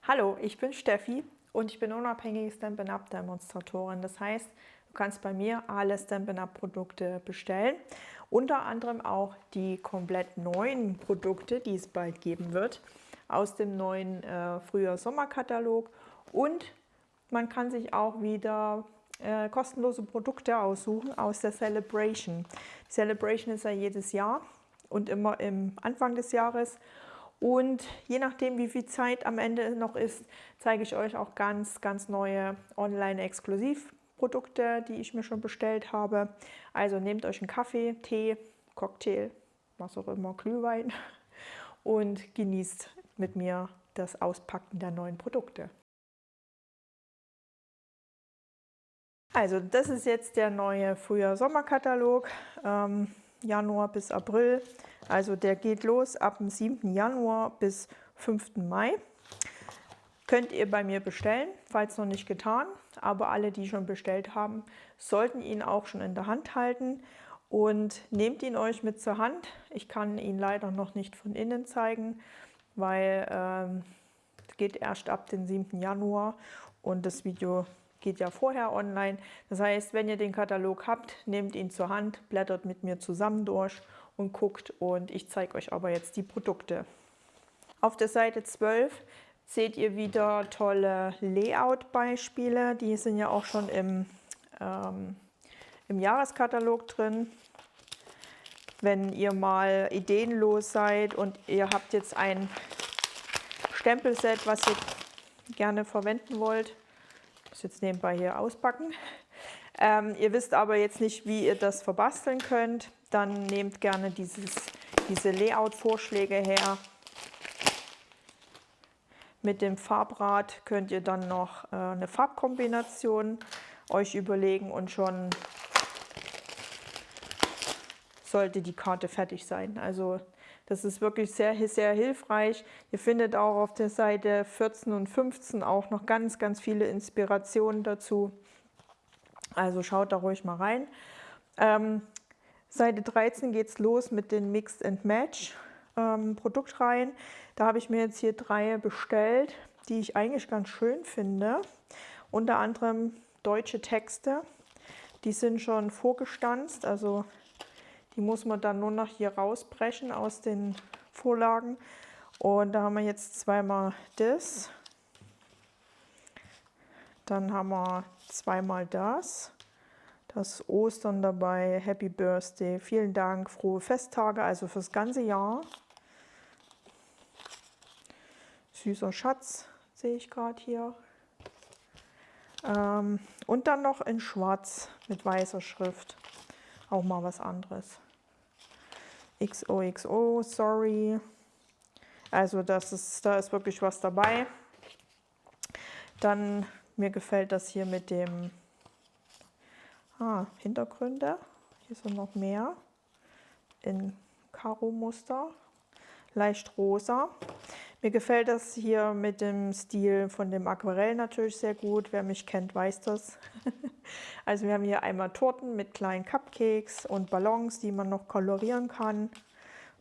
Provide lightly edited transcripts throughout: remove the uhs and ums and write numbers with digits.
Hallo, ich bin Steffi und ich bin unabhängige Stampin' Up Demonstratorin. Das heißt, du kannst bei mir alle Stampin' Up Produkte bestellen, unter anderem auch die komplett neuen Produkte, die es bald geben wird, aus dem neuen Frühjahr-Sommer-Katalog, und man kann sich auch wieder kostenlose Produkte aussuchen aus der Celebration. Die Celebration ist ja jedes Jahr und immer im Anfang des Jahres. Und je nachdem, wie viel Zeit am Ende noch ist, zeige ich euch auch ganz neue Online-Exklusivprodukte, die ich mir schon bestellt habe. Also nehmt euch einen Kaffee, Tee, Cocktail, was auch immer, Glühwein, und genießt mit mir das Auspacken der neuen Produkte. Also das ist jetzt der neue Frühjahr-Sommer-Katalog, Januar bis April. Also der geht los ab dem 7. Januar bis 5. Mai. Könnt ihr bei mir bestellen, falls noch nicht getan. Aber alle, die schon bestellt haben, sollten ihn auch schon in der Hand halten. Und nehmt ihn euch mit zur Hand. Ich kann ihn leider noch nicht von innen zeigen, weil es geht erst ab dem 7. Januar und das Video geht ja vorher online. Das heißt, wenn ihr den Katalog habt, nehmt ihn zur Hand, blättert mit mir zusammen durch und guckt, und ich zeige euch aber jetzt die Produkte. Auf der Seite 12 seht ihr wieder tolle Layout-Beispiele. Die sind ja auch schon im Jahreskatalog drin. Wenn ihr mal ideenlos seid und ihr habt jetzt ein Stempelset, was ihr gerne verwenden wollt, ich muss jetzt nebenbei hier auspacken. Ihr wisst aber jetzt nicht, wie ihr das verbasteln könnt, dann nehmt gerne diese Layout-Vorschläge her. Mit dem Farbrad könnt ihr dann noch eine Farbkombination euch überlegen und schon sollte die Karte fertig sein. Also das ist wirklich sehr hilfreich. Ihr findet auch auf der Seite 14 und 15 auch noch ganz viele Inspirationen dazu. Also schaut da ruhig mal rein. Seite 13 geht es los mit den Mix and Match Produktreihen. Da habe ich mir jetzt hier 3 bestellt, die ich eigentlich ganz schön finde. Unter anderem deutsche Texte. Die sind schon vorgestanzt, also die muss man dann nur noch hier rausbrechen aus den Vorlagen. Und da haben wir jetzt zweimal das. Dann haben wir zweimal das. Das Ostern dabei, Happy Birthday, vielen Dank, frohe Festtage, also fürs ganze Jahr. Süßer Schatz, sehe ich gerade hier. Und dann noch in Schwarz mit weißer Schrift. Auch mal was anderes. XOXO, sorry. Also da ist wirklich was dabei. Dann, mir gefällt das hier mit dem Hintergründe. Hier sind noch mehr in Karo-Muster. Leicht rosa. Mir gefällt das hier mit dem Stil von dem Aquarell natürlich sehr gut. Wer mich kennt, weiß das. Also wir haben hier einmal Torten mit kleinen Cupcakes und Ballons, die man noch kolorieren kann.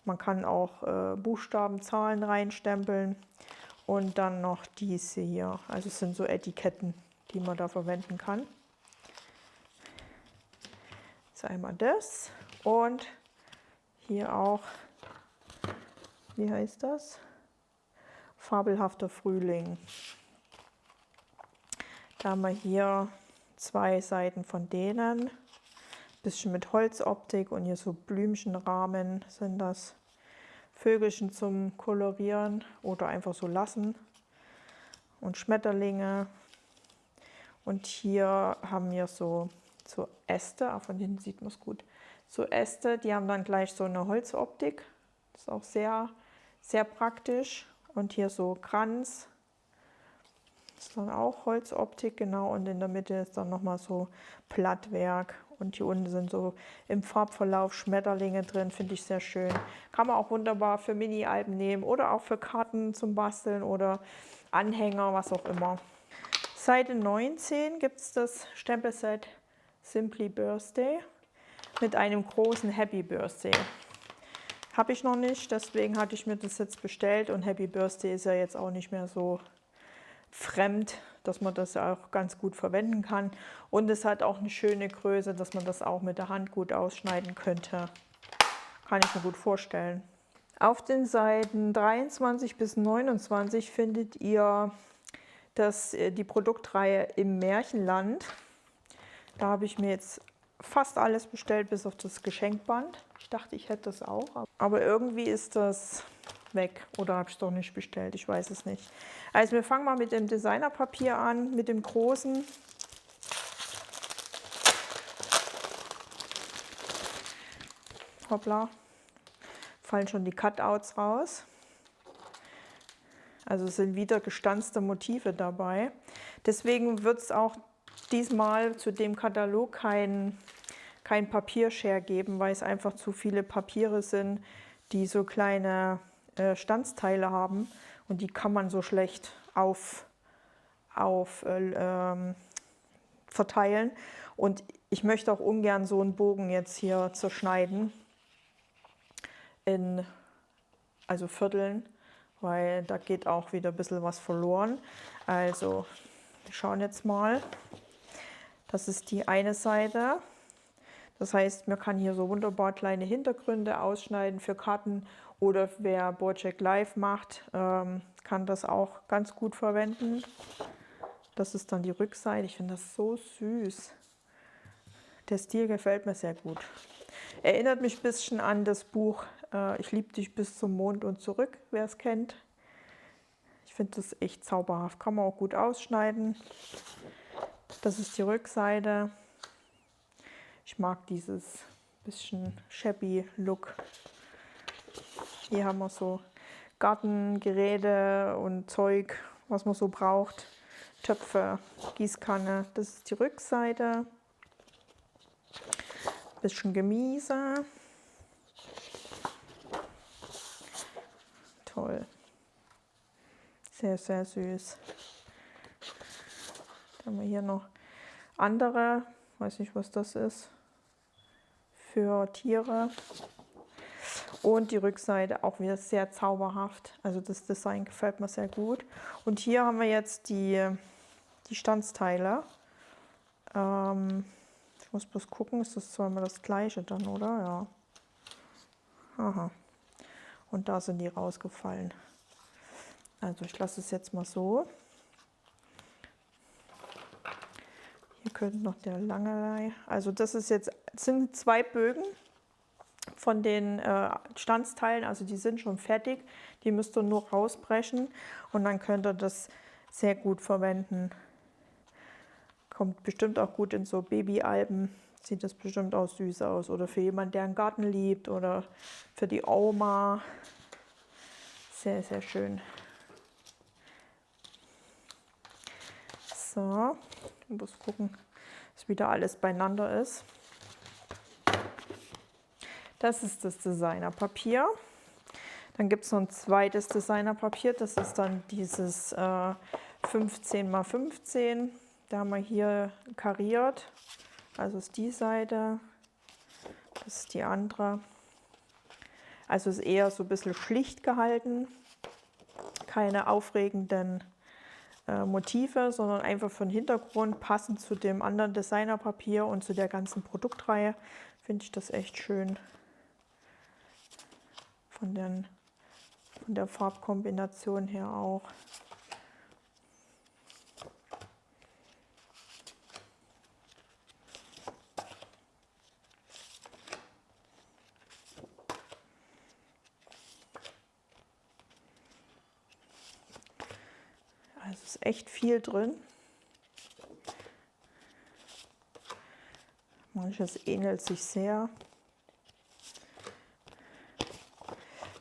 Man kann auch Buchstaben, Zahlen reinstempeln. Und dann noch diese hier. Also es sind so Etiketten, die man da verwenden kann. Jetzt einmal das. Und hier auch, wie heißt das? Fabelhafter Frühling. Da haben wir hier 2 Seiten von denen. Bisschen mit Holzoptik und hier so Blümchenrahmen sind das. Vögelchen zum Kolorieren oder einfach so lassen. Und Schmetterlinge. Und hier haben wir so Äste, von hinten sieht man es gut. So Äste, die haben dann gleich so eine Holzoptik. Das ist auch sehr praktisch. Und hier so Kranz. Das ist dann auch Holzoptik, genau. Und in der Mitte ist dann nochmal so Plattwerk. Und hier unten sind so im Farbverlauf Schmetterlinge drin, finde ich sehr schön. Kann man auch wunderbar für Mini-Alben nehmen oder auch für Karten zum Basteln oder Anhänger, was auch immer. Seite 19 gibt es das Stempelset Simply Birthday mit einem großen Happy Birthday. Habe ich noch nicht, deswegen hatte ich mir das jetzt bestellt, und Happy Birthday ist ja jetzt auch nicht mehr so fremd, dass man das auch ganz gut verwenden kann. Und es hat auch eine schöne Größe, dass man das auch mit der Hand gut ausschneiden könnte. Kann ich mir gut vorstellen. Auf den Seiten 23 bis 29 findet ihr die Produktreihe im Märchenland. Da habe ich mir jetzt fast alles bestellt, bis auf das Geschenkband. Ich dachte, ich hätte das auch, aber irgendwie ist das weg. Oder habe ich es doch nicht bestellt, ich weiß es nicht. Also wir fangen mal mit dem Designerpapier an, mit dem großen. Hoppla, fallen schon die Cutouts raus. Also es sind wieder gestanzte Motive dabei. Deswegen wird es auch diesmal zu dem Katalog kein Papiershare geben, weil es einfach zu viele Papiere sind, die so kleine Stanzteile haben und die kann man so schlecht verteilen. Und ich möchte auch ungern so einen Bogen jetzt hier zerschneiden in Vierteln, weil da geht auch wieder ein bisschen was verloren. Also wir schauen jetzt mal. Das ist die eine Seite. Das heißt, man kann hier so wunderbar kleine Hintergründe ausschneiden für Karten oder wer Bojack Live macht, kann das auch ganz gut verwenden. Das ist dann die Rückseite. Ich finde das so süß. Der Stil gefällt mir sehr gut. Erinnert mich ein bisschen an das Buch Ich liebe dich bis zum Mond und zurück, wer es kennt. Ich finde das echt zauberhaft. Kann man auch gut ausschneiden. Das ist die Rückseite. Ich mag dieses bisschen shabby Look. Hier haben wir so Gartengeräte und Zeug, was man so braucht. Töpfe, Gießkanne. Das ist die Rückseite. Bisschen Gemüse. Toll. Sehr, sehr süß. Dann haben wir hier noch andere, weiß nicht, was das ist, für Tiere. Und die Rückseite auch wieder sehr zauberhaft. Also das Design gefällt mir sehr gut. Und hier haben wir jetzt die Stanzteile. Ich muss bloß gucken, ist das zweimal das gleiche dann, oder? Ja. Aha. Und da sind die rausgefallen. Also ich lasse es jetzt mal so. Hier könnte noch der Langelei. Also das sind 2 Bögen von den Stanzteilen. Also die sind schon fertig. Die müsst ihr nur rausbrechen und dann könnt ihr das sehr gut verwenden. Kommt bestimmt auch gut in so Babyalben. Sieht das bestimmt auch süß aus. Oder für jemanden, der einen Garten liebt oder für die Oma. Sehr, sehr schön. So, ich muss gucken, dass wieder alles beieinander ist. Das ist das Designerpapier. Dann gibt es noch ein zweites Designerpapier. Das ist dann dieses 15 x 15. Da haben wir hier kariert. Also ist die Seite. Das ist die andere. Also ist eher so ein bisschen schlicht gehalten. Keine aufregenden Motive, sondern einfach für den Hintergrund, passend zu dem anderen Designerpapier und zu der ganzen Produktreihe, finde ich das echt schön. Von der Farbkombination her auch. Also es ist echt viel drin. Manches ähnelt sich sehr.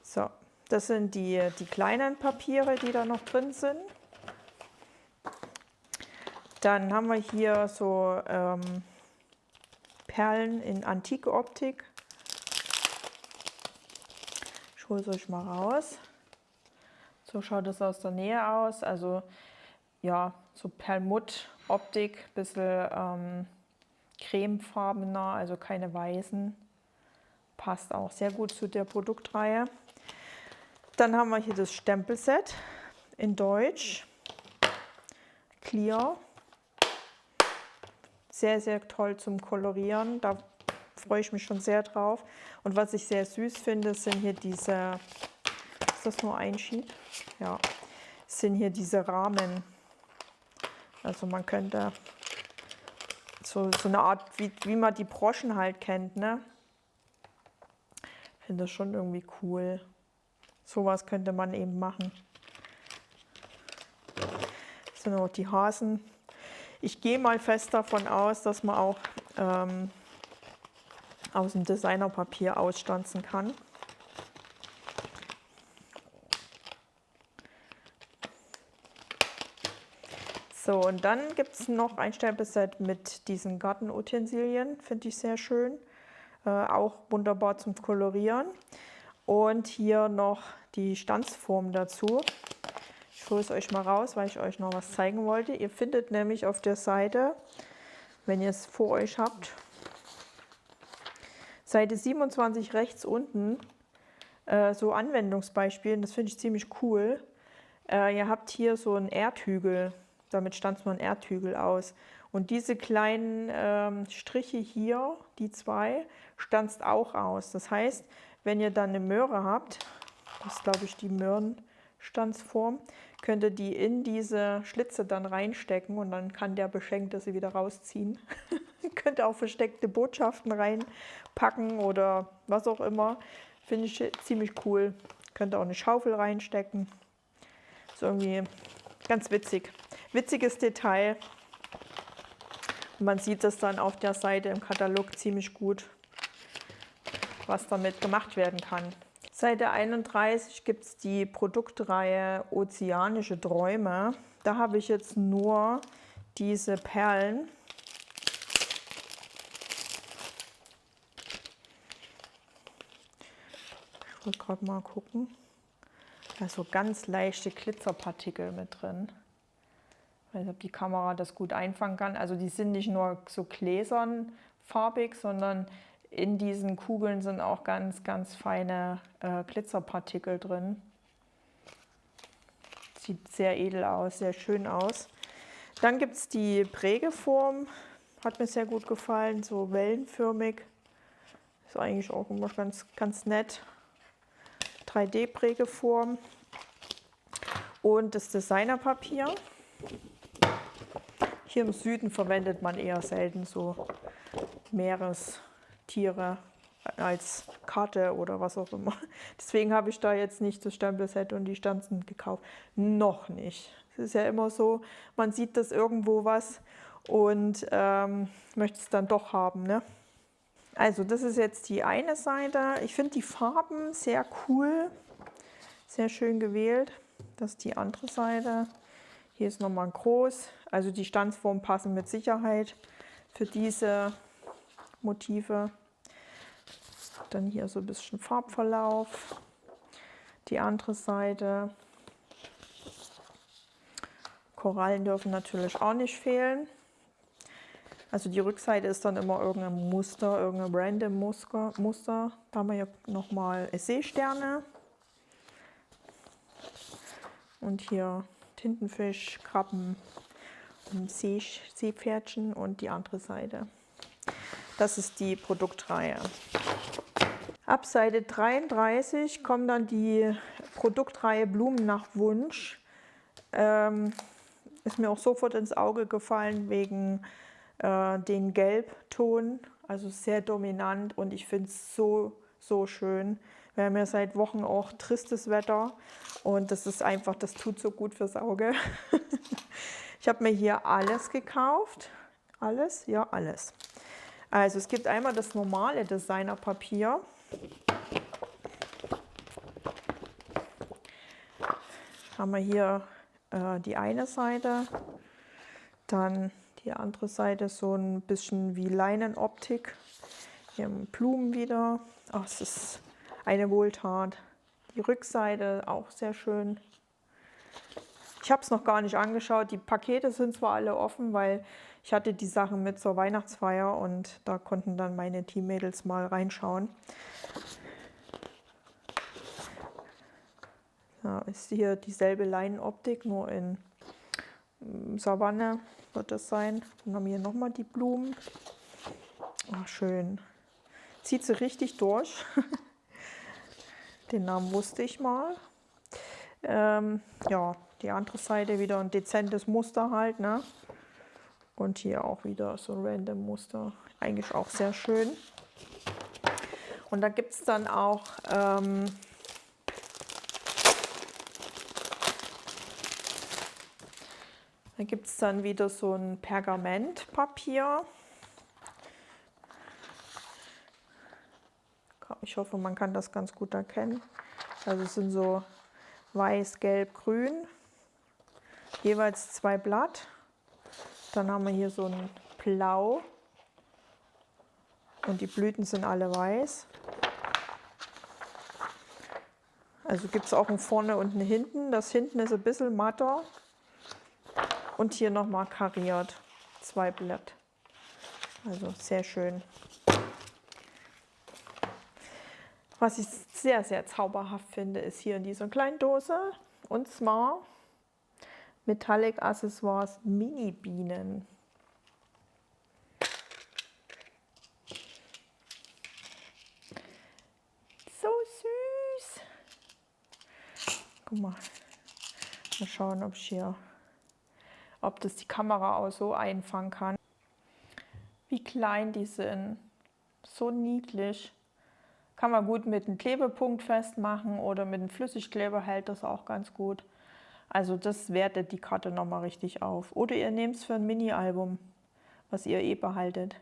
So, das sind die kleinen Papiere, die da noch drin sind. Dann haben wir hier so Perlen in antike Optik. Ich hole es euch mal raus. So schaut es aus der Nähe aus. Also ja, so Perlmutt-Optik, bisschen cremefarbener, also keine weißen. Passt auch sehr gut zu der Produktreihe. Dann haben wir hier das Stempelset in Deutsch. Clear. Sehr, sehr toll zum Kolorieren. Da freue ich mich schon sehr drauf. Und was ich sehr süß finde, sind hier diese, ist das nur ein Sheet? Ja, sind hier diese Rahmen. Also man könnte so eine Art, wie man die Broschen halt kennt, ne? Ich finde das schon irgendwie cool. Sowas könnte man eben machen. Das sind auch die Hasen. Ich gehe mal fest davon aus, dass man auch aus dem Designerpapier ausstanzen kann. So, und dann gibt es noch ein Stempelset mit diesen Gartenutensilien, finde ich sehr schön. Auch wunderbar zum Kolorieren. Und hier noch die Stanzform dazu. Ich hole es euch mal raus, weil ich euch noch was zeigen wollte. Ihr findet nämlich auf der Seite, wenn ihr es vor euch habt, Seite 27 rechts unten, so Anwendungsbeispiele. Das finde ich ziemlich cool. Ihr habt hier so einen Erdhügel. Damit stanzt man Erdhügel aus. Und diese kleinen Striche hier, die zwei, stanzt auch aus. Das heißt, wenn ihr dann eine Möhre habt, das ist glaube ich die Möhrenstanzform, könnt ihr die in diese Schlitze dann reinstecken und dann kann der Beschenkte sie wieder rausziehen. Könnt ihr auch versteckte Botschaften reinpacken oder was auch immer. Finde ich ziemlich cool. Könnt ihr auch eine Schaufel reinstecken. Ist irgendwie ganz witzig. Witziges Detail. Und man sieht das dann auf der Seite im Katalog ziemlich gut, was damit gemacht werden kann. Seite 31 gibt es die Produktreihe Ozeanische Träume. Da habe ich jetzt nur diese Perlen. Ich wollte gerade mal gucken. Da ist so ganz leichte Glitzerpartikel mit drin. Ich weiß nicht, ob die Kamera das gut einfangen kann. Also die sind nicht nur so gläsern farbig, sondern in diesen Kugeln sind auch ganz, ganz feine Glitzerpartikel drin. Sieht sehr edel aus, sehr schön aus. Dann gibt es die Prägeform. Hat mir sehr gut gefallen, so wellenförmig. Ist eigentlich auch immer ganz, ganz nett. 3D-Prägeform. Und das Designerpapier. Hier im Süden verwendet man eher selten so Meerestiere als Karte oder was auch immer. Deswegen habe ich da jetzt nicht das Stempelset und die Stanzen gekauft. Noch nicht. Es ist ja immer so, man sieht das irgendwo was und möchte es dann doch haben, ne? Also das ist jetzt die eine Seite. Ich finde die Farben sehr cool, sehr schön gewählt. Das ist die andere Seite. Hier ist nochmal groß. Also die Stanzformen passen mit Sicherheit für diese Motive. Dann hier so ein bisschen Farbverlauf. Die andere Seite. Korallen dürfen natürlich auch nicht fehlen. Also die Rückseite ist dann immer irgendein Muster, irgendein random Muster. Da haben wir ja nochmal Seesterne. Und hier Tintenfisch, Krabben und Seepferdchen und die andere Seite. Das ist die Produktreihe. Ab Seite 33 kommt dann die Produktreihe Blumen nach Wunsch. Ist mir auch sofort ins Auge gefallen wegen den Gelbton, also sehr dominant und ich finde es so, so schön. Wir haben ja seit Wochen auch tristes Wetter und das ist einfach, das tut so gut fürs Auge. Ich habe mir hier alles gekauft. Alles? Ja, alles. Also es gibt einmal das normale Designerpapier. Haben wir hier die eine Seite, dann die andere Seite so ein bisschen wie Leinenoptik. Hier haben Blumen wieder. Ach, es ist eine Wohltat. Die Rückseite auch sehr schön. Ich habe es noch gar nicht angeschaut. Die Pakete sind zwar alle offen, weil ich hatte die Sachen mit zur Weihnachtsfeier und da konnten dann meine Teammädels mal reinschauen. Ja, ist hier dieselbe Leinenoptik, nur in Savanne wird das sein. Dann haben wir hier nochmal die Blumen. Ach, schön. Zieht sie richtig durch. Den Namen wusste ich mal. Ja, die andere Seite wieder ein dezentes Muster halt, ne? Und hier auch wieder so ein random Muster. Eigentlich auch sehr schön. Und da gibt es dann auch wieder so ein Pergamentpapier. Ich hoffe, man kann das ganz gut erkennen. Also es sind so weiß, gelb, grün. Jeweils 2 Blatt. Dann haben wir hier so ein Blau. Und die Blüten sind alle weiß. Also gibt es auch ein vorne und ein hinten. Das hinten ist ein bisschen matter. Und hier nochmal kariert. 2 Blatt. Also sehr schön. Was ich sehr, sehr zauberhaft finde, ist hier in dieser kleinen Dose. Und zwar Metallic Accessoires Mini Bienen. So süß. Guck mal. Mal schauen, ob das die Kamera auch so einfangen kann. Wie klein die sind. So niedlich. Kann man gut mit einem Klebepunkt festmachen oder mit einem Flüssigkleber hält das auch ganz gut. Also das wertet die Karte nochmal richtig auf. Oder ihr nehmt es für ein Mini-Album, was ihr behaltet.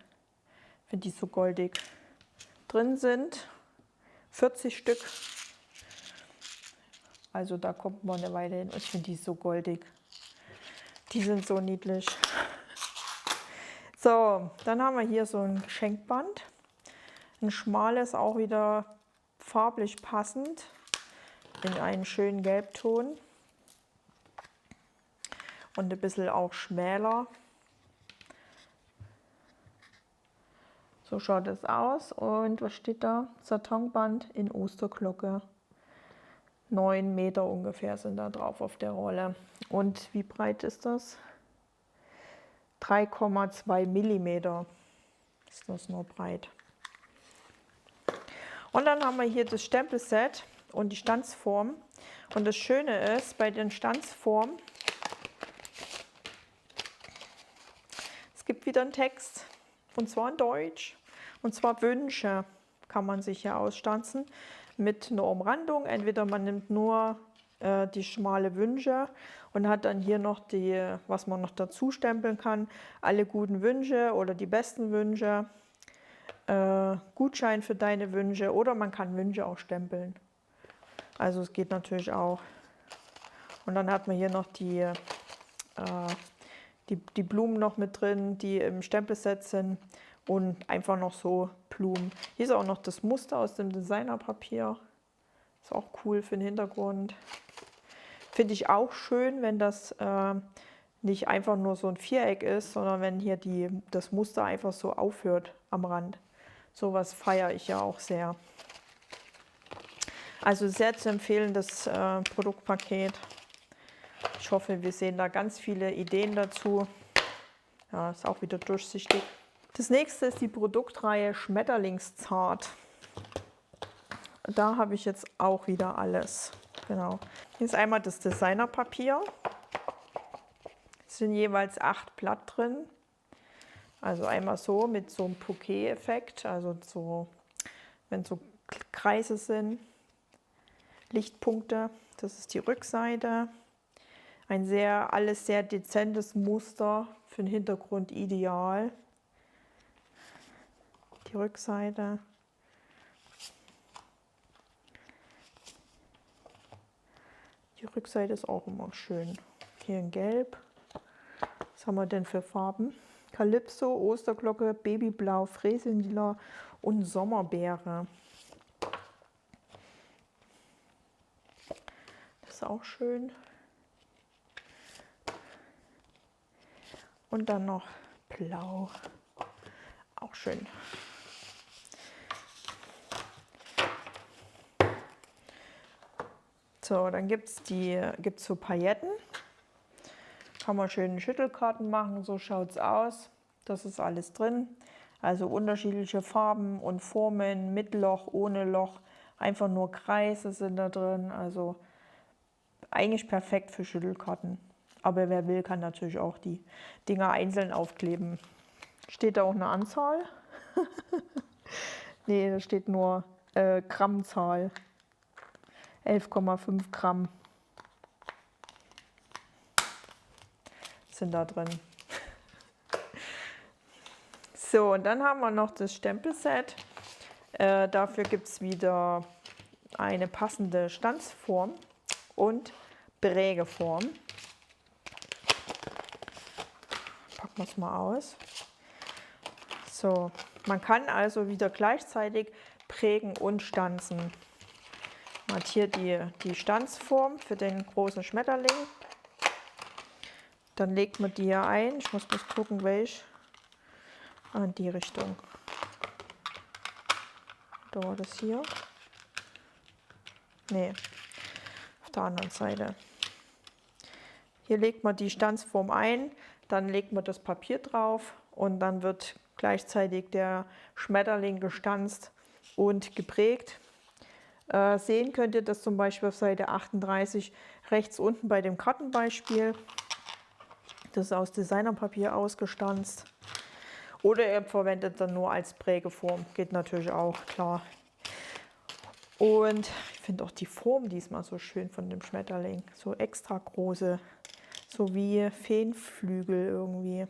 Finde ich so goldig. Drin sind 40 Stück. Also da kommt man eine Weile hin. Ich finde die so goldig. Die sind so niedlich. So, dann haben wir hier so ein Geschenkband. Ein schmales, auch wieder farblich passend. In einen schönen Gelbton. Und ein bisschen auch schmäler. So schaut es aus. Und was steht da? Satinband in Osterglocke. 9 Meter ungefähr sind da drauf auf der Rolle. Und wie breit ist das? 3,2 Millimeter ist das nur breit. Und dann haben wir hier das Stempelset und die Stanzform. Und das Schöne ist, bei den Stanzformen, es gibt wieder einen Text, und zwar in Deutsch. Und zwar Wünsche kann man sich hier ausstanzen mit einer Umrandung. Entweder man nimmt nur die schmale Wünsche und hat dann hier noch die, was man noch dazu stempeln kann, alle guten Wünsche oder die besten Wünsche, Gutschein für deine Wünsche, oder man kann Wünsche auch stempeln. Also es geht natürlich auch. Und dann hat man hier noch die Blumen noch mit drin, die im Stempelset sind, und einfach noch so Blumen. Hier ist auch noch das Muster aus dem Designerpapier. Ist auch cool für den Hintergrund. Finde ich auch schön, wenn das nicht einfach nur so ein Viereck ist, sondern wenn hier das Muster einfach so aufhört am Rand. Sowas feiere ich ja auch sehr. Also sehr zu empfehlen, das Produktpaket. Ich hoffe, wir sehen da ganz viele Ideen dazu. Ja, ist auch wieder durchsichtig. Das nächste ist die Produktreihe Schmetterlingszart. Da habe ich jetzt auch wieder alles. Genau. Hier ist einmal das Designerpapier. Es sind jeweils 8 Blatt drin. Also einmal so mit so einem Bouquet-Effekt, also so, wenn so Kreise sind, Lichtpunkte. Das ist die Rückseite. Alles sehr dezentes Muster, für den Hintergrund ideal. Die Rückseite. Die Rückseite ist auch immer schön. Hier in Gelb. Was haben wir denn für Farben? Calypso, Osterglocke, Babyblau, Fräsenlila und Sommerbeere. Das ist auch schön. Und dann noch Blau. Auch schön. So, dann gibt es so Pailletten. Kann man schöne Schüttelkarten machen, so schaut es aus. Das ist alles drin. Also unterschiedliche Farben und Formen, mit Loch, ohne Loch. Einfach nur Kreise sind da drin. Also eigentlich perfekt für Schüttelkarten. Aber wer will, kann natürlich auch die Dinger einzeln aufkleben. Steht da auch eine Anzahl? Nee, da steht nur Grammzahl. 11,5 Gramm sind da drin. So, und dann haben wir noch das Stempelset. Dafür gibt es wieder eine passende Stanzform und Prägeform. Packen wir es mal aus. So, man kann also wieder gleichzeitig prägen und stanzen. Man hat hier die Stanzform für den großen Schmetterling. Dann legt man die hier ein. Ich muss bloß gucken, welche. In die Richtung. Da war das hier. Nee, auf der anderen Seite. Hier legt man die Stanzform ein, dann legt man das Papier drauf und dann wird gleichzeitig der Schmetterling gestanzt und geprägt. Sehen könnt ihr das zum Beispiel auf Seite 38 rechts unten bei dem Kartenbeispiel. Das ist aus Designerpapier ausgestanzt. Oder ihr verwendet dann nur als Prägeform, geht natürlich auch, klar. Und ich finde auch die Form diesmal so schön von dem Schmetterling. So extra große, so wie Feenflügel irgendwie.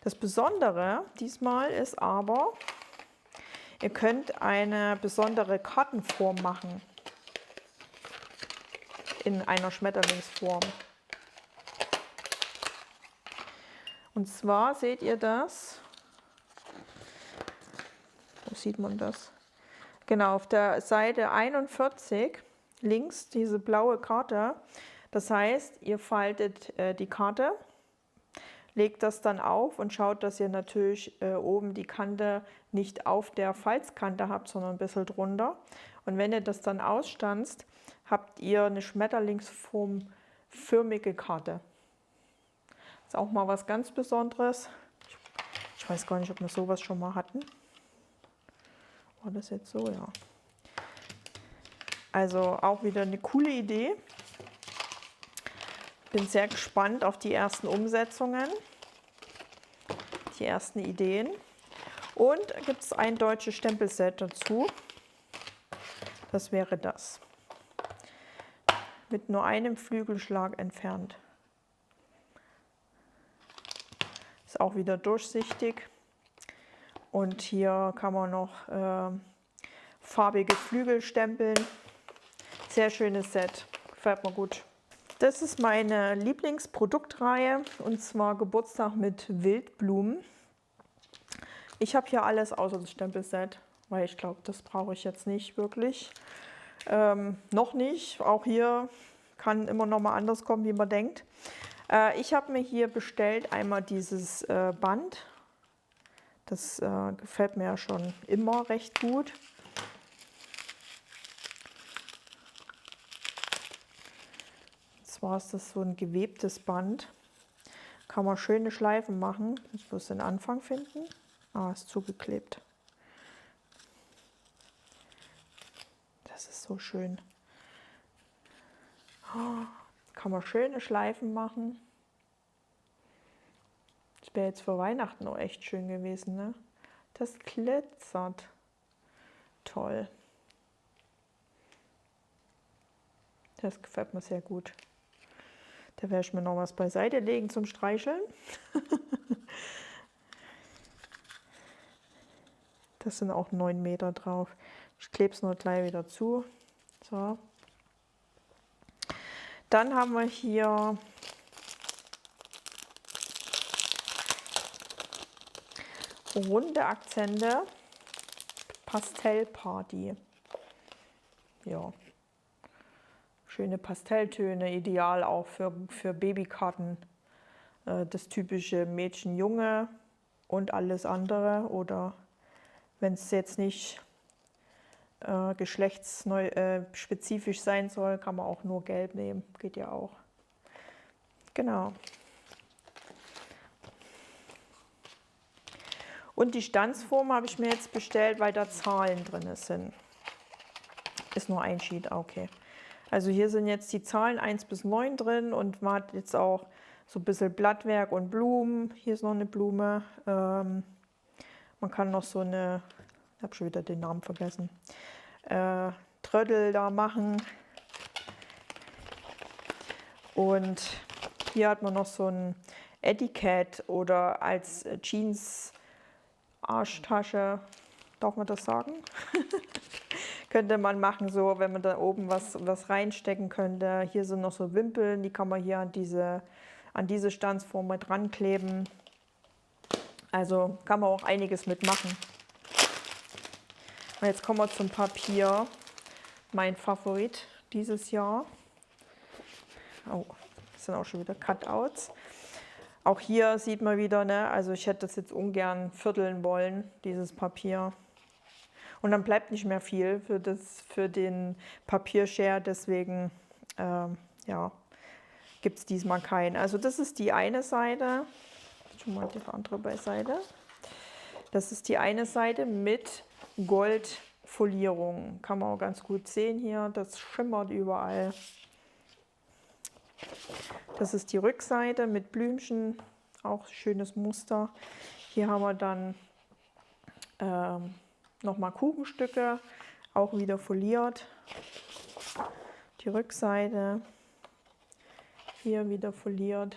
Das Besondere diesmal ist aber, ihr könnt eine besondere Kartenform machen. In einer Schmetterlingsform. Und zwar seht ihr das. Wo sieht man das? Genau, auf der Seite 41 links diese blaue Karte. Das heißt, ihr faltet die Karte, legt das dann auf und schaut, dass ihr natürlich oben die Kante nicht auf der Falzkante habt, sondern ein bisschen drunter. Und wenn ihr das dann ausstanzt, habt ihr eine schmetterlingsformförmige Karte. Ist auch mal was ganz Besonderes. Ich weiß gar nicht, ob wir sowas schon mal hatten. War das jetzt so? Ja. Also auch wieder eine coole Idee. Bin sehr gespannt auf die ersten Umsetzungen, die ersten Ideen. Und gibt es ein deutsches Stempelset dazu. Das wäre das. Mit nur einem Flügelschlag entfernt. Ist auch wieder durchsichtig. Und hier kann man noch farbige Flügel stempeln. Sehr schönes Set, gefällt mir gut. Das ist meine Lieblingsproduktreihe und zwar Geburtstag mit Wildblumen. Ich habe hier alles außer das Stempelset, weil ich glaube, das brauche ich jetzt nicht wirklich. Noch nicht, auch hier kann immer noch mal anders kommen, wie man denkt. Ich habe mir hier bestellt einmal dieses Band. Das gefällt mir ja schon immer recht gut. Und zwar ist das so ein gewebtes Band. Kann man schöne Schleifen machen. Ich muss den Anfang finden. Ah, ist zugeklebt. Das ist so schön. Oh, kann man schöne Schleifen machen. Das wäre jetzt für Weihnachten auch echt schön gewesen, ne? Das glitzert. Toll. Das gefällt mir sehr gut. Da werde ich mir noch was beiseite legen zum Streicheln. Das sind auch 9 Meter drauf. Ich klebe es nur gleich wieder zu. So. Dann haben wir hier runde Akzente, Pastellparty. Ja, schöne Pastelltöne, ideal auch für Babykarten. Das typische Mädchen-Junge und alles andere. Oder wenn es jetzt nicht geschlechtsspezifisch sein soll, kann man auch nur gelb nehmen. Geht ja auch. Genau. Und die Stanzform habe ich mir jetzt bestellt, weil da Zahlen drin sind. Ist nur ein Sheet, okay. Also hier sind jetzt die Zahlen 1 bis 9 drin und man hat jetzt auch so ein bisschen Blattwerk und Blumen. Hier ist noch eine Blume. Man kann noch so eine, ich habe schon wieder den Namen vergessen, Trödel da machen. Und hier hat man noch so ein Etikett oder als Jeans-Arschtasche, darf man das sagen? Könnte man machen, so wenn man da oben was reinstecken könnte. Hier sind noch so Wimpeln, die kann man hier an diese Stanzform mit dran kleben. Also kann man auch einiges mitmachen. Und jetzt kommen wir zum Papier. Mein Favorit dieses Jahr. Oh, das sind auch schon wieder Cutouts. Auch hier sieht man wieder, ne, also ich hätte das jetzt ungern vierteln wollen, dieses Papier. Und dann bleibt nicht mehr viel für den Papiershare, deswegen ja, gibt es diesmal keinen. Also das ist die eine Seite, schon mal die andere beiseite. Das ist die eine Seite mit Goldfolierung. Kann man auch ganz gut sehen hier, das schimmert überall. Das ist die Rückseite mit Blümchen, auch schönes Muster. Hier haben wir dann nochmal Kuchenstücke, auch wieder foliert. Die Rückseite, hier wieder foliert.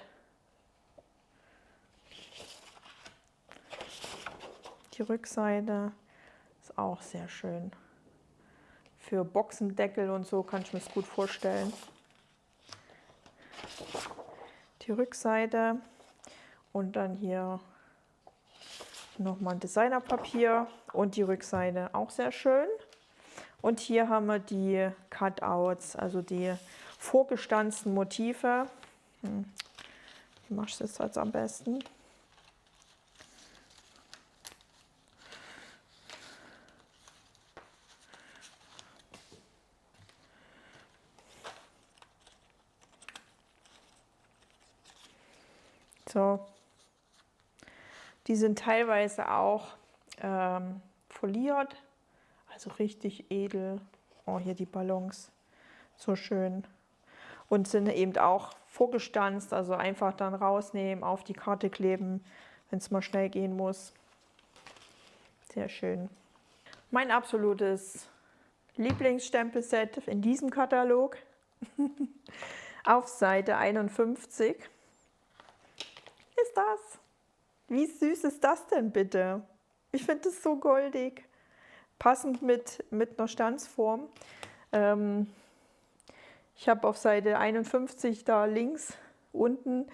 Die Rückseite ist auch sehr schön. Für Boxendeckel und so kann ich mir das gut vorstellen. Die Rückseite und dann hier nochmal ein Designerpapier und die Rückseite auch sehr schön. Und hier haben wir die Cutouts, also die vorgestanzten Motive. Wie machst du das jetzt am besten? So. Die sind teilweise auch foliert, also richtig edel. Oh, hier die Ballons, so schön. Und sind eben auch vorgestanzt, also einfach dann rausnehmen, auf die Karte kleben, wenn es mal schnell gehen muss. Sehr schön. Mein absolutes Lieblingsstempelset in diesem Katalog auf Seite 51 ist das. Wie süß ist das denn bitte? Ich finde es so goldig. Passend mit einer Stanzform. Ich habe auf Seite 51 da links unten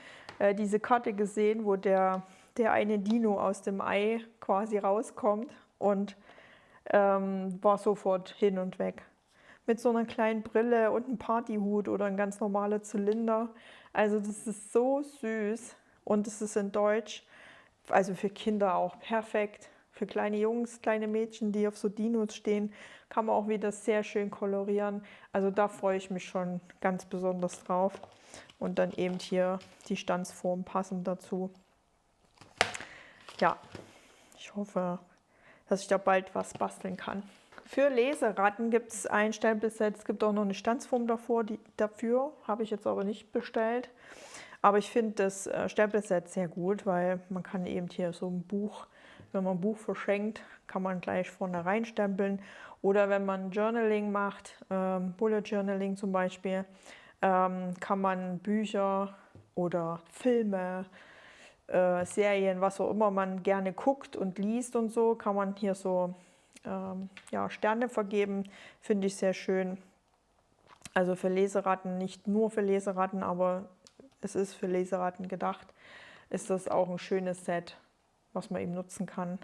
diese Karte gesehen, wo der eine Dino aus dem Ei quasi rauskommt und war sofort hin und weg. Mit so einer kleinen Brille und einem Partyhut oder ein ganz normaler Zylinder. Also das ist so süß und es ist in Deutsch. Also für Kinder auch perfekt. Für kleine Jungs, kleine Mädchen, die auf so Dinos stehen, kann man auch wieder sehr schön kolorieren. Also da freue ich mich schon ganz besonders drauf. Und dann eben hier die Stanzform passend dazu. Ja, ich hoffe, dass ich da bald was basteln kann. Für Leseratten gibt es ein Stempelset. Es gibt auch noch eine Stanzform dafür. Habe ich jetzt aber nicht bestellt. Aber ich finde das Stempelset sehr gut, weil man kann eben hier so ein Buch, wenn man ein Buch verschenkt, kann man gleich vorne reinstempeln. Oder wenn man Journaling macht, Bullet Journaling zum Beispiel, kann man Bücher oder Filme, Serien, was auch immer man gerne guckt und liest und so, kann man hier so ja, Sterne vergeben. Finde ich sehr schön. Also für Leseratten, nicht nur für Leseratten, aber es ist für Leseratten gedacht, ist das auch ein schönes Set, was man eben nutzen kann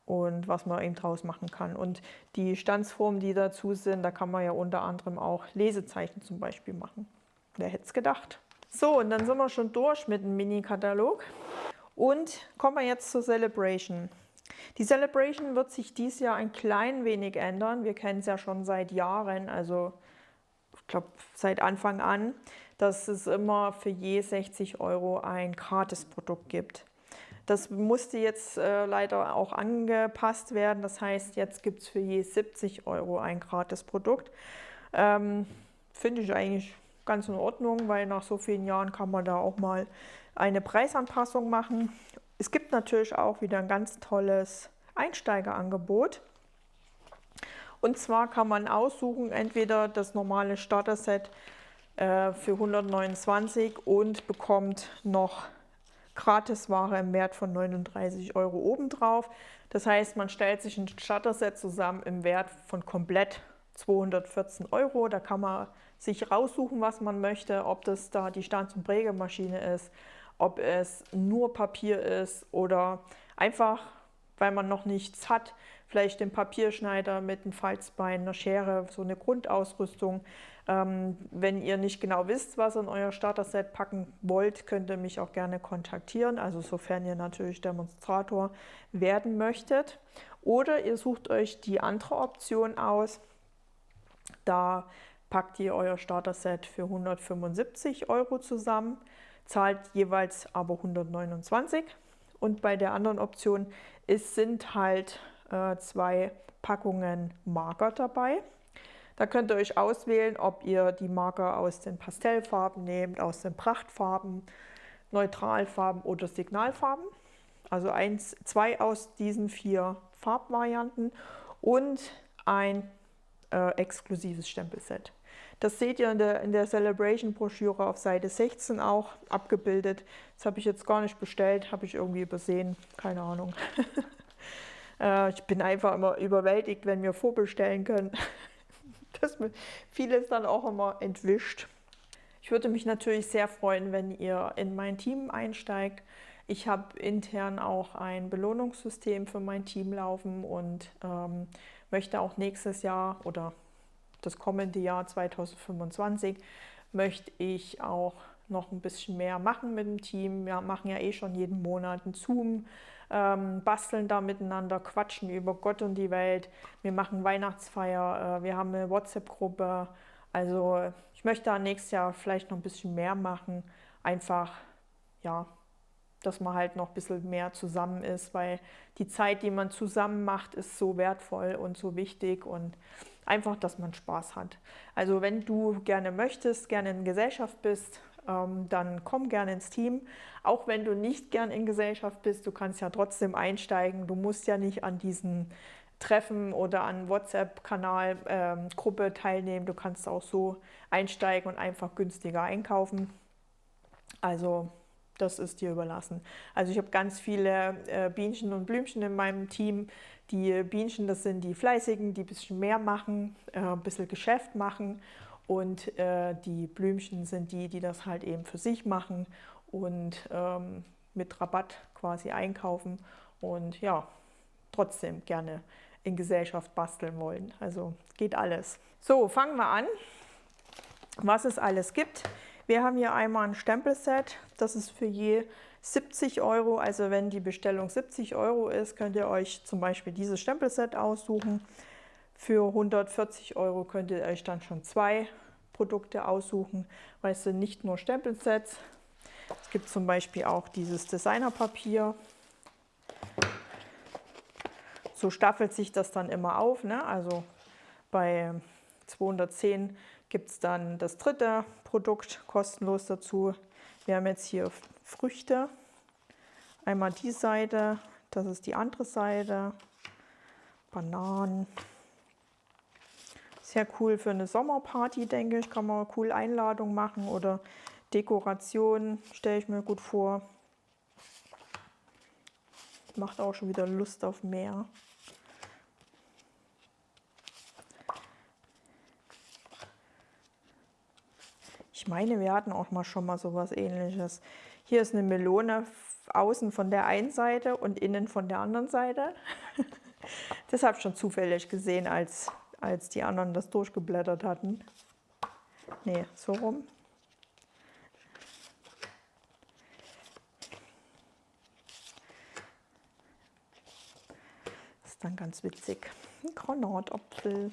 und was man eben draus machen kann. Und die Stanzformen, die dazu sind, da kann man ja unter anderem auch Lesezeichen zum Beispiel machen. Wer hätte es gedacht? So, und dann sind wir schon durch mit dem Mini-Katalog und kommen wir jetzt zur Celebration. Die Celebration wird sich dieses Jahr ein klein wenig ändern. Wir kennen es ja schon seit Jahren, also ich glaube seit Anfang an, dass es immer für je 60 € ein Gratisprodukt gibt. Das musste jetzt leider auch angepasst werden. Das heißt, jetzt gibt es für je 70 € ein Gratis-Produkt. Finde ich eigentlich ganz in Ordnung, weil nach so vielen Jahren kann man da auch mal eine Preisanpassung machen. Es gibt natürlich auch wieder ein ganz tolles Einsteigerangebot. Und zwar kann man aussuchen, entweder das normale Starter-Set für 129 und bekommt noch Gratisware im Wert von 39 € obendrauf. Das heißt, man stellt sich ein Starter-Set zusammen im Wert von komplett 214 €. Da kann man sich raussuchen, was man möchte, ob das da die Stanz- und Prägemaschine ist, ob es nur Papier ist oder einfach, weil man noch nichts hat, vielleicht den Papierschneider mit einem Falzbein, einer Schere, so eine Grundausrüstung. Wenn ihr nicht genau wisst, was ihr in euer Starter-Set packen wollt, könnt ihr mich auch gerne kontaktieren, also sofern ihr natürlich Demonstrator werden möchtet. Oder ihr sucht euch die andere Option aus, da packt ihr euer Starter-Set für 175 € zusammen, zahlt jeweils aber 129. Und bei der anderen Option sind halt 2 Packungen Marker dabei. Da könnt ihr euch auswählen, ob ihr die Marker aus den Pastellfarben nehmt, aus den Prachtfarben, Neutralfarben oder Signalfarben. Also 2 aus diesen 4 Farbvarianten und ein exklusives Stempelset. Das seht ihr in der Celebration-Broschüre auf Seite 16 auch abgebildet. Das habe ich jetzt gar nicht bestellt, habe ich irgendwie übersehen, keine Ahnung. Ich bin einfach immer überwältigt, wenn wir vorbestellen können. Dass mir vieles dann auch immer entwischt. Ich würde mich natürlich sehr freuen, wenn ihr in mein Team einsteigt. Ich habe intern auch ein Belohnungssystem für mein Team laufen und möchte auch nächstes Jahr oder das kommende Jahr 2025 möchte ich auch noch ein bisschen mehr machen mit dem Team. Wir machen ja eh schon jeden Monat einen Zoom, basteln da miteinander, quatschen über Gott und die Welt. Wir machen Weihnachtsfeier, wir haben eine WhatsApp-Gruppe. Also ich möchte da nächstes Jahr vielleicht noch ein bisschen mehr machen. Einfach, ja, dass man halt noch ein bisschen mehr zusammen ist, weil die Zeit, die man zusammen macht, ist so wertvoll und so wichtig und einfach, dass man Spaß hat. Also wenn du gerne möchtest, gerne in Gesellschaft bist, dann komm gerne ins Team. Auch wenn du nicht gern in Gesellschaft bist, du kannst ja trotzdem einsteigen. Du musst ja nicht an diesen Treffen oder an WhatsApp-Kanal, Gruppe teilnehmen. Du kannst auch so einsteigen und einfach günstiger einkaufen. Also das ist dir überlassen. Also ich habe ganz viele Bienchen und Blümchen in meinem Team. Die Bienchen, das sind die Fleißigen, die ein bisschen mehr machen, ein bisschen Geschäft machen. Und die Blümchen sind die, die das halt eben für sich machen und mit Rabatt quasi einkaufen und ja, trotzdem gerne in Gesellschaft basteln wollen. Also geht alles. So, fangen wir an, was es alles gibt. Wir haben hier einmal ein Stempelset, das ist für je 70 €. Also wenn die Bestellung 70 € ist, könnt ihr euch zum Beispiel dieses Stempelset aussuchen. Für 140 € könnt ihr euch dann schon 2 Produkte aussuchen, weil es sind nicht nur Stempelsets. Es gibt zum Beispiel auch dieses Designerpapier. So staffelt sich das dann immer auf, ne? Also bei 210 gibt es dann das dritte Produkt kostenlos dazu. Wir haben jetzt hier Früchte. Einmal die Seite, das ist die andere Seite. Bananen. Sehr cool für eine Sommerparty, denke ich. Kann man cool Einladung machen oder Dekoration, stelle ich mir gut vor. Macht auch schon wieder Lust auf mehr. Ich meine, wir hatten auch mal schon mal sowas Ähnliches. Hier ist eine Melone außen von der einen Seite und innen von der anderen Seite. Das habe ich schon zufällig gesehen, als die anderen das durchgeblättert hatten. Nee, so rum. Das ist dann ganz witzig. Ein Granatapfel.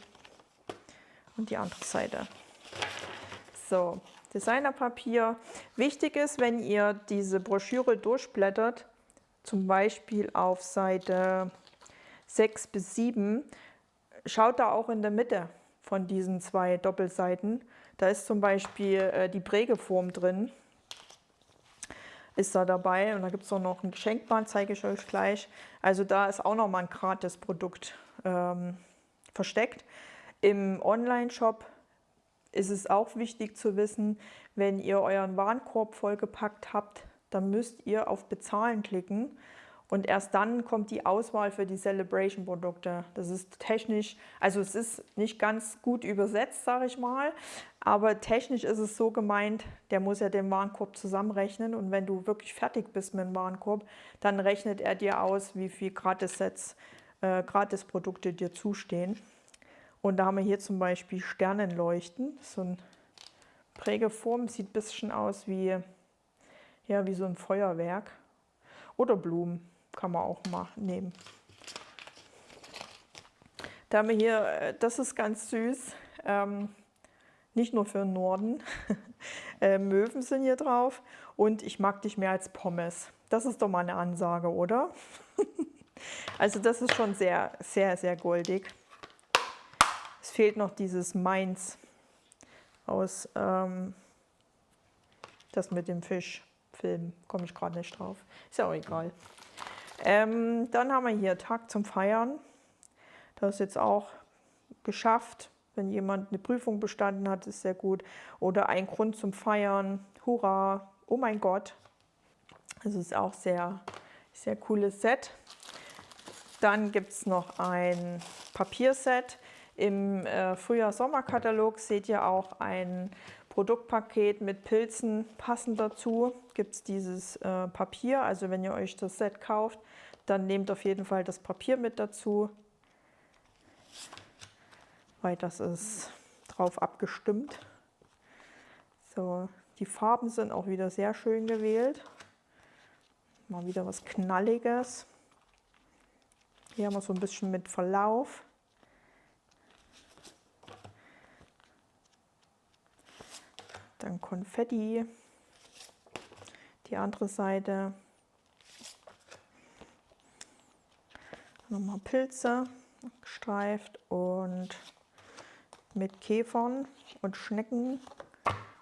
Und die andere Seite. So, Designerpapier. Wichtig ist, wenn ihr diese Broschüre durchblättert, zum Beispiel auf Seite 6 bis 7, schaut da auch in der Mitte von diesen 2 Doppelseiten. Da ist zum Beispiel die Prägeform drin, ist da dabei. Und da gibt es auch noch ein Geschenkband, zeige ich euch gleich. Also da ist auch nochmal ein Gratis-Produkt versteckt. Im Online-Shop ist es auch wichtig zu wissen, wenn ihr euren Warenkorb vollgepackt habt, dann müsst ihr auf Bezahlen klicken. Und erst dann kommt die Auswahl für die Celebration-Produkte. Das ist technisch, also es ist nicht ganz gut übersetzt, sage ich mal, aber technisch ist es so gemeint, der muss ja den Warenkorb zusammenrechnen und wenn du wirklich fertig bist mit dem Warenkorb, dann rechnet er dir aus, wie viel Gratis-Sets, Gratisprodukte dir zustehen. Und da haben wir hier zum Beispiel Sternenleuchten, so eine Prägeform, sieht ein bisschen aus wie, ja, wie so ein Feuerwerk. Oder Blumen kann man auch mal nehmen. Da haben wir hier, das ist ganz süß, nicht nur für den Norden, Möwen sind hier drauf und ich mag dich mehr als Pommes. Das ist doch mal eine Ansage, oder? Also das ist schon sehr, sehr, sehr goldig. Es fehlt noch dieses Mainz aus das mit dem Fischfilm, komme ich gerade nicht drauf. Ist ja auch egal. Dann haben wir hier Tag zum Feiern. Das ist jetzt auch geschafft. Wenn jemand eine Prüfung bestanden hat, ist sehr gut. Oder ein Grund zum Feiern. Hurra! Oh mein Gott! Das ist auch sehr, sehr cooles Set. Dann gibt es noch ein Papierset. Im Frühjahr-Sommer-Katalog seht ihr auch ein Produktpaket mit Pilzen. Passend dazu gibt es dieses Papier. Also wenn ihr euch das Set kauft, dann nehmt auf jeden Fall das Papier mit dazu, weil das ist drauf abgestimmt. So, die Farben sind auch wieder sehr schön gewählt. Mal wieder was Knalliges. Hier haben wir so ein bisschen mit Verlauf. Dann Konfetti. Die andere Seite. Nochmal Pilze gestreift und mit Käfern und Schnecken.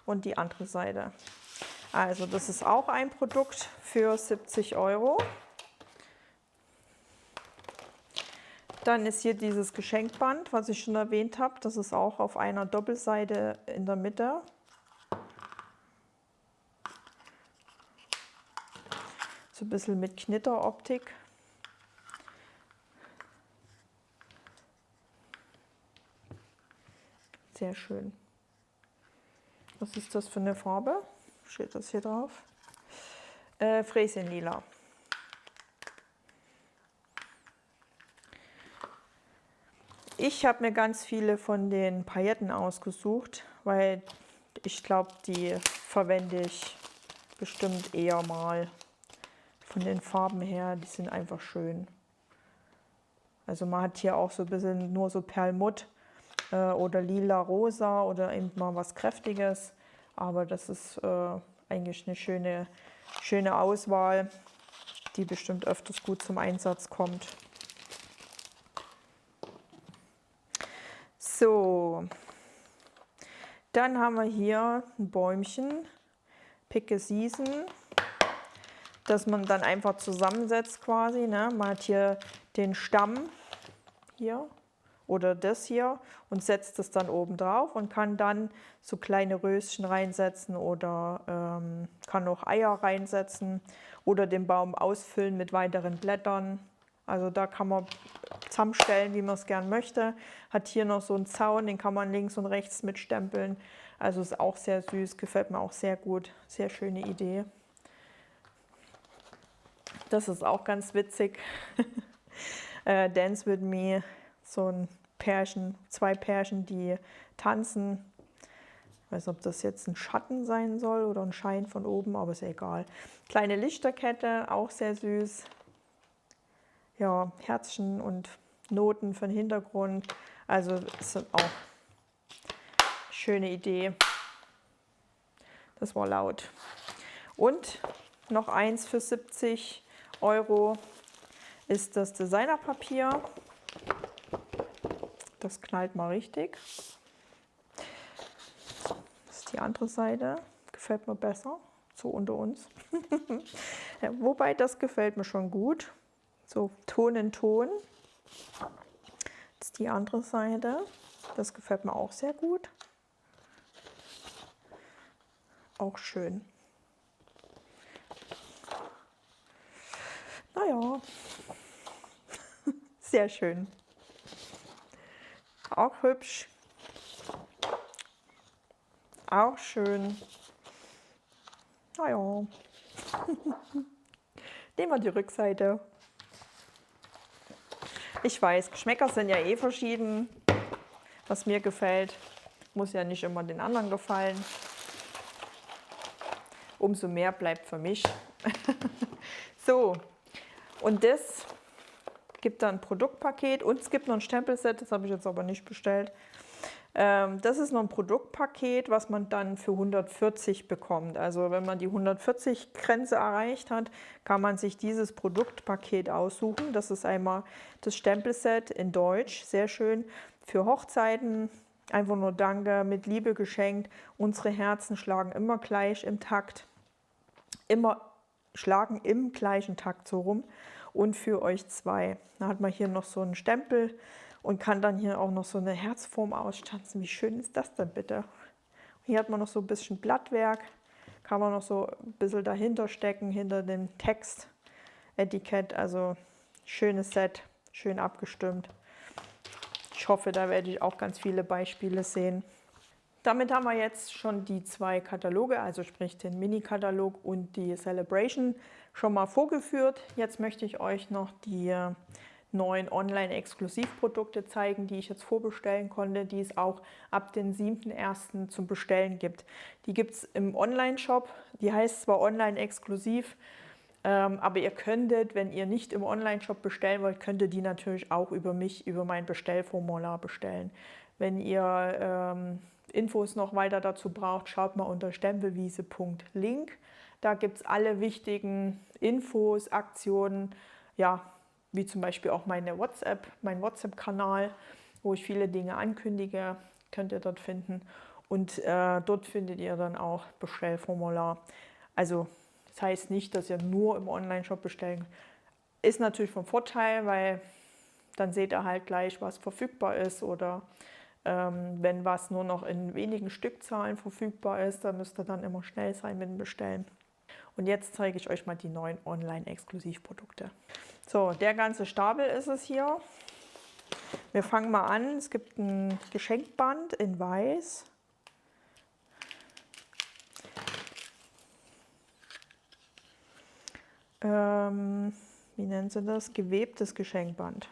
Und die andere Seite. Also das ist auch ein Produkt für 70 €. Dann ist hier dieses Geschenkband, was ich schon erwähnt habe. Das ist auch auf einer Doppelseite in der Mitte. So ein bisschen mit Knitteroptik. Sehr schön. Was ist das für eine Farbe? Steht das hier drauf? Fräschenlila. Ich habe mir ganz viele von den Pailletten ausgesucht, weil ich glaube, die verwende ich bestimmt eher mal. Von den Farben her, die sind einfach schön. Also man hat hier auch so ein bisschen nur so Perlmutt oder lila rosa oder eben mal was Kräftiges. Aber das ist eigentlich eine schöne Auswahl, die bestimmt öfters gut zum Einsatz kommt. So, dann haben wir hier ein Bäumchen, Pick a Season, das man dann einfach zusammensetzt quasi. Ne? Man hat hier den Stamm hier oder das hier und setzt es dann oben drauf und kann dann so kleine Röschen reinsetzen oder kann auch Eier reinsetzen oder den Baum ausfüllen mit weiteren Blättern. Also da kann man zusammenstellen, wie man es gern möchte. Hat hier noch so einen Zaun, den kann man links und rechts mitstempeln. Also ist auch sehr süß, gefällt mir auch sehr gut. Sehr schöne Idee. Das ist auch ganz witzig. Dance with Me, so ein Pärchen, 2 Pärchen, die tanzen. Ich weiß nicht, ob das jetzt ein Schatten sein soll oder ein Schein von oben, aber ist egal. Kleine Lichterkette, auch sehr süß. Ja, Herzchen und Noten für den Hintergrund. Also ist auch eine schöne Idee. Das war laut. Und noch eins für 70 € ist das Designerpapier. Das knallt mal richtig. Das ist die andere Seite. Gefällt mir besser. So unter uns. Ja, wobei, das gefällt mir schon gut. So Ton in Ton. Das ist die andere Seite. Das gefällt mir auch sehr gut. Auch schön. Naja, sehr schön. Auch hübsch. Auch schön. Naja. Nehmen wir die Rückseite. Ich weiß, Geschmäcker sind ja eh verschieden. Was mir gefällt, muss ja nicht immer den anderen gefallen. Umso mehr bleibt für mich. So, und das gibt dann ein Produktpaket und es gibt noch ein Stempelset, das habe ich jetzt aber nicht bestellt. Das ist noch ein Produktpaket, was man dann für 140 bekommt. Also wenn man die 140 Grenze erreicht hat, kann man sich dieses Produktpaket aussuchen. Das ist einmal das Stempelset in Deutsch, sehr schön, für Hochzeiten. Einfach nur Danke, mit Liebe geschenkt. Unsere Herzen schlagen immer gleich im Takt. Immer schlagen im gleichen Takt so rum. Und für euch zwei. Da hat man hier noch so einen Stempel und kann dann hier auch noch so eine Herzform ausstanzen. Wie schön ist das denn bitte? Hier hat man noch so ein bisschen Blattwerk. Kann man noch so ein bisschen dahinter stecken, hinter dem Textetikett. Also schönes Set, schön abgestimmt. Ich hoffe, da werde ich auch ganz viele Beispiele sehen. Damit haben wir jetzt schon die zwei Kataloge, also sprich den Mini-Katalog und die Celebration schon mal vorgeführt. Jetzt möchte ich euch noch die neuen Online-Exklusivprodukte zeigen, die ich jetzt vorbestellen konnte, die es auch ab dem 7.1. zum Bestellen gibt. Die gibt es im Online-Shop, die heißt zwar Online-Exklusiv, aber ihr könntet, wenn ihr nicht im Online-Shop bestellen wollt, könntet die natürlich auch über mich, über mein Bestellformular bestellen. Wenn ihr Infos noch weiter dazu braucht, schaut mal unter stempelwiese.link. Da gibt es alle wichtigen Infos, Aktionen, ja, wie zum Beispiel auch mein WhatsApp-Kanal, wo ich viele Dinge ankündige, könnt ihr dort finden. Und dort findet ihr dann auch Bestellformular. Also das heißt nicht, dass ihr nur im Online-Shop bestellen. Ist natürlich von Vorteil, weil dann seht ihr halt gleich, was verfügbar ist oder wenn was nur noch in wenigen Stückzahlen verfügbar ist, dann müsst ihr dann immer schnell sein mit dem Bestellen. Und jetzt zeige ich euch mal die neuen Online-Exklusivprodukte. So, der ganze Stapel ist es hier. Wir fangen mal an. Es gibt ein Geschenkband in Weiß. Wie nennen sie das? Gewebtes Geschenkband.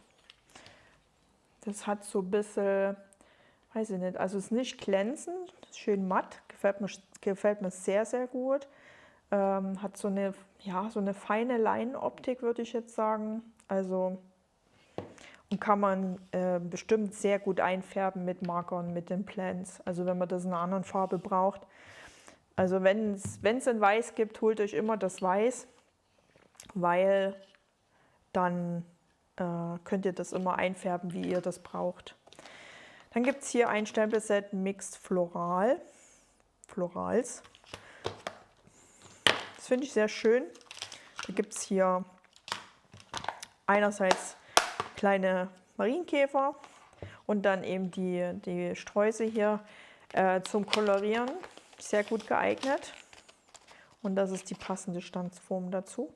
Das hat so ein bisschen, weiß ich nicht, also es ist nicht glänzend, ist schön matt, gefällt mir sehr, sehr gut. Hat so eine, ja, so eine feine Leinenoptik, würde ich jetzt sagen. Also und kann man bestimmt sehr gut einfärben mit Markern, mit den Blends. Also wenn man das in einer anderen Farbe braucht. Also wenn es in Weiß gibt, holt euch immer das Weiß, weil dann könnt ihr das immer einfärben, wie ihr das braucht. Dann gibt es hier ein Stempelset Mixed Florals. Das finde ich sehr schön. Da gibt es hier einerseits kleine Marienkäfer und dann eben die Sträuße hier zum Kolorieren. Sehr gut geeignet. Und das ist die passende Stanzform dazu.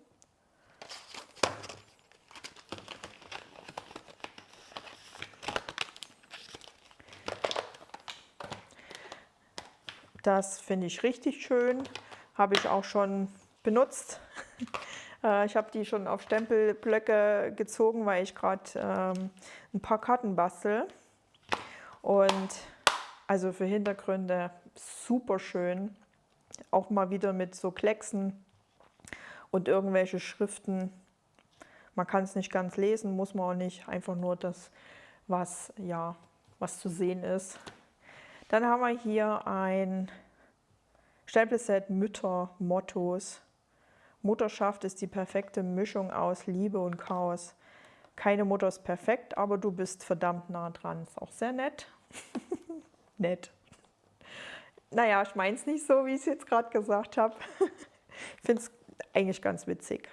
Das finde ich richtig schön. Habe ich auch schon benutzt. Ich habe die schon auf Stempelblöcke gezogen, weil ich gerade ein paar Karten bastel. Und also für Hintergründe super schön. Auch mal wieder mit so Klecksen und irgendwelche Schriften. Man kann es nicht ganz lesen, muss man auch nicht. Einfach nur das, was zu sehen ist. Dann haben wir hier ein Stempelset Mütter-Mottos. Mutterschaft ist die perfekte Mischung aus Liebe und Chaos. Keine Mutter ist perfekt, aber du bist verdammt nah dran. Ist auch sehr nett. Nett. Naja, ich meine es nicht so, wie ich es jetzt gerade gesagt habe. Ich finde es eigentlich ganz witzig.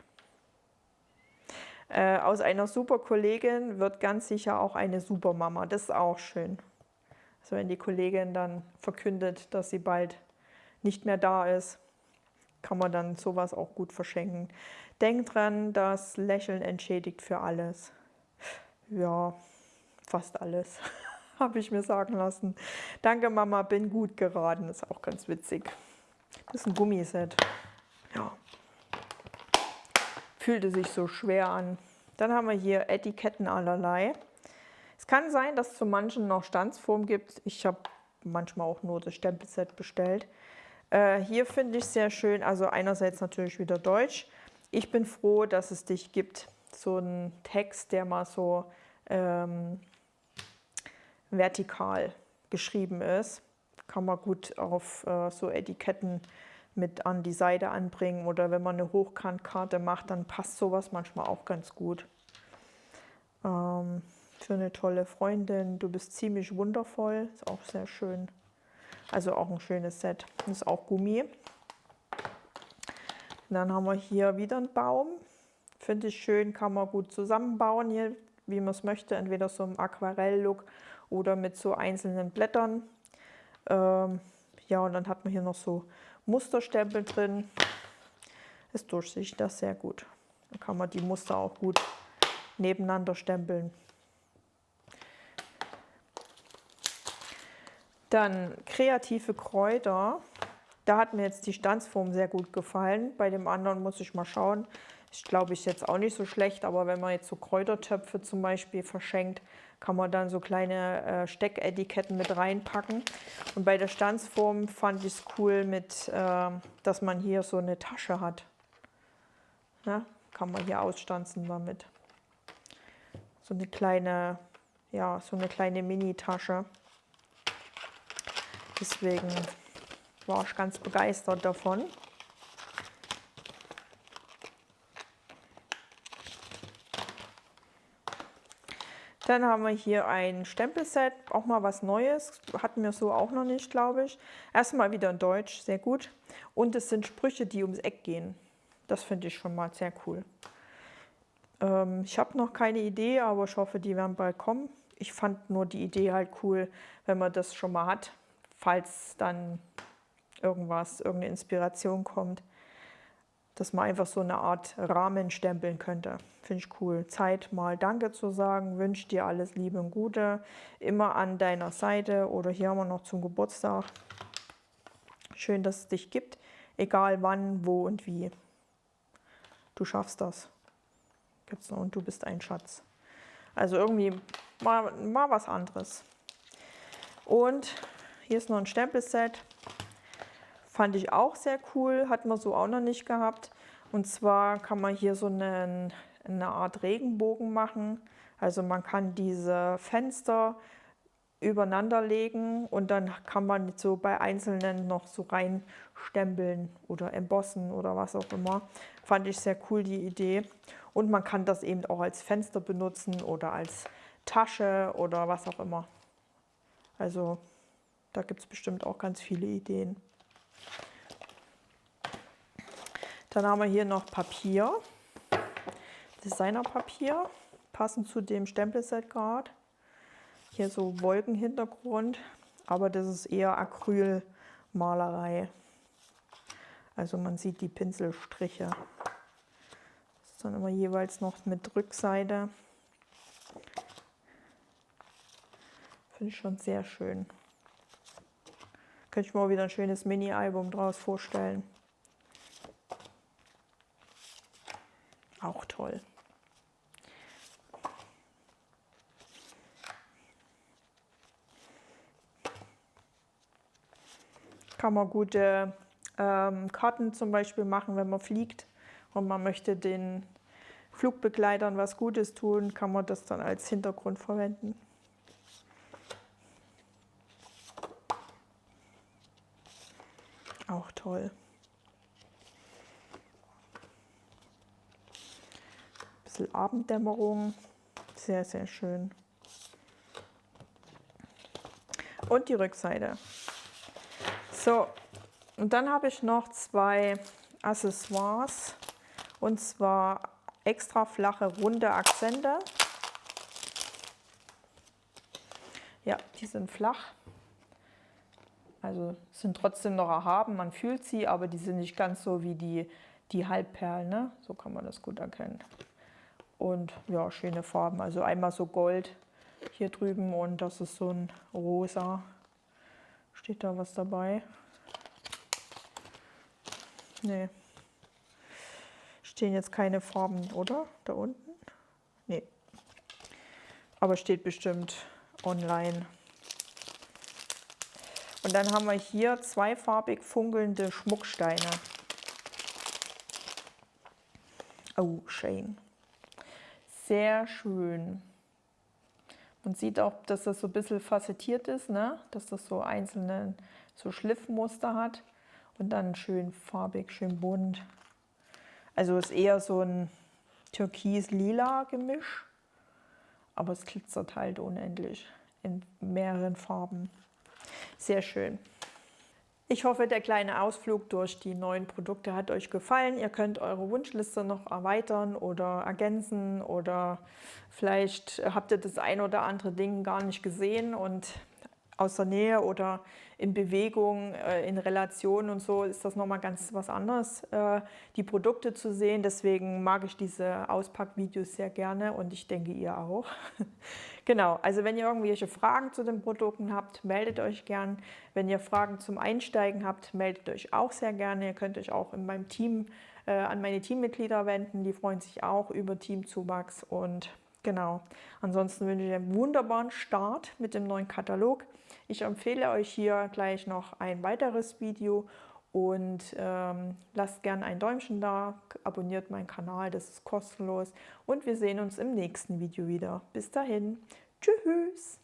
Aus einer super Kollegin wird ganz sicher auch eine Supermama. Das ist auch schön. Also wenn die Kollegin dann verkündet, dass sie bald nicht mehr da ist, kann man dann sowas auch gut verschenken. Denk dran, das Lächeln entschädigt für alles. Ja, fast alles, habe ich mir sagen lassen. Danke Mama, bin gut geraten. Ist auch ganz witzig. Das ist ein Gummiset. Ja. Fühlte sich so schwer an. Dann haben wir hier Etiketten allerlei. Es kann sein, dass es zu manchen noch Stanzform gibt. Ich habe manchmal auch nur das Stempelset bestellt. Hier finde ich sehr schön, also einerseits natürlich wieder Deutsch. Ich bin froh, dass es dich gibt. So ein Text, der mal so vertikal geschrieben ist. Kann man gut auf so Etiketten mit an die Seite anbringen oder wenn man eine Hochkantkarte macht, dann passt sowas manchmal auch ganz gut. Für eine tolle Freundin, du bist ziemlich wundervoll, ist auch sehr schön. Also auch ein schönes Set. Das ist auch Gummi. Und dann haben wir hier wieder einen Baum. Finde ich schön, kann man gut zusammenbauen hier, wie man es möchte. Entweder so im Aquarell-Look oder mit so einzelnen Blättern. Ja, und dann hat man hier noch so Musterstempel drin. Ist durchsichtig, das ist sehr gut. Dann kann man die Muster auch gut nebeneinander stempeln. Dann kreative Kräuter. Da hat mir jetzt die Stanzform sehr gut gefallen. Bei dem anderen muss ich mal schauen. Ist, glaube ich, jetzt auch nicht so schlecht, aber wenn man jetzt so Kräutertöpfe zum Beispiel verschenkt, kann man dann so kleine Stecketiketten mit reinpacken. Und bei der Stanzform fand ich es cool, dass man hier so eine Tasche hat. Ja, kann man hier ausstanzen damit. So eine kleine, ja, so eine kleine Mini-Tasche. Deswegen war ich ganz begeistert davon. Dann haben wir hier ein Stempelset, auch mal was Neues. Hatten wir so auch noch nicht, glaube ich. Erstmal wieder in Deutsch, sehr gut. Und es sind Sprüche, die ums Eck gehen. Das finde ich schon mal sehr cool. Ich habe noch keine Idee, aber ich hoffe, die werden bald kommen. Ich fand nur die Idee halt cool, wenn man das schon mal hat, falls dann irgendeine Inspiration kommt, dass man einfach so eine Art Rahmen stempeln könnte. Finde ich cool. Zeit mal Danke zu sagen, wünsche dir alles Liebe und Gute, immer an deiner Seite oder hier haben wir noch zum Geburtstag. Schön, dass es dich gibt, egal wann, wo und wie. Du schaffst das. Gibt's noch und du bist ein Schatz. Also irgendwie mal was anderes. Und hier ist noch ein Stempelset. Fand ich auch sehr cool, hat man so auch noch nicht gehabt. Und zwar kann man hier so eine Art Regenbogen machen. Also man kann diese Fenster übereinander legen und dann kann man so bei einzelnen noch so reinstempeln oder embossen oder was auch immer. Fand ich sehr cool, die Idee. Und man kann das eben auch als Fenster benutzen oder als Tasche oder was auch immer. Also da gibt es bestimmt auch ganz viele Ideen. Dann haben wir hier noch Papier, Designerpapier, passend zu dem Stempelset gerade. Hier so Wolkenhintergrund, aber das ist eher Acrylmalerei. Also man sieht die Pinselstriche. Das ist dann immer jeweils noch mit Rückseite. Finde ich schon sehr schön. Könnte ich mir auch wieder ein schönes Mini-Album draus vorstellen. Auch toll. Kann man gute Karten zum Beispiel machen, wenn man fliegt und man möchte den Flugbegleitern was Gutes tun, kann man das dann als Hintergrund verwenden. Auch toll. bisschen Abenddämmerung. Sehr, sehr schön. Und die Rückseite. So, und dann habe ich noch 2 Accessoires. Und zwar extra flache, runde Akzente. Ja, die sind flach. Also sind trotzdem noch erhaben, man fühlt sie, aber die sind nicht ganz so wie die Halbperlen, ne? So kann man das gut erkennen. Und ja, schöne Farben. Also einmal so Gold hier drüben und das ist so ein Rosa. Steht da was dabei? Nee. Stehen jetzt keine Farben, oder? Da unten? Nee. Aber steht bestimmt online. Und dann haben wir hier zweifarbig funkelnde Schmucksteine. Oh, schön. Sehr schön. Man sieht auch, dass das so ein bisschen facettiert ist, ne? Dass das so einzelne so Schliffmuster hat. Und dann schön farbig, schön bunt. Also ist eher so ein Türkis-Lila Gemisch. Aber es glitzert halt unendlich in mehreren Farben. Sehr schön. Ich hoffe, der kleine Ausflug durch die neuen Produkte hat euch gefallen. Ihr könnt eure Wunschliste noch erweitern oder ergänzen oder vielleicht habt ihr das ein oder andere Ding gar nicht gesehen und aus der Nähe oder in Bewegung, in Relation und so ist das nochmal ganz was anderes, die Produkte zu sehen. Deswegen mag ich diese Auspackvideos sehr gerne und ich denke, ihr auch. Genau, also wenn ihr irgendwelche Fragen zu den Produkten habt, meldet euch gern. Wenn ihr Fragen zum Einsteigen habt, meldet euch auch sehr gerne. Ihr könnt euch auch in meinem Team an meine Teammitglieder wenden, die freuen sich auch über Teamzuwachs und genau. Ansonsten wünsche ich einen wunderbaren Start mit dem neuen Katalog. Ich empfehle euch hier gleich noch ein weiteres Video und lasst gerne ein Däumchen da, abonniert meinen Kanal, das ist kostenlos und wir sehen uns im nächsten Video wieder. Bis dahin, tschüss!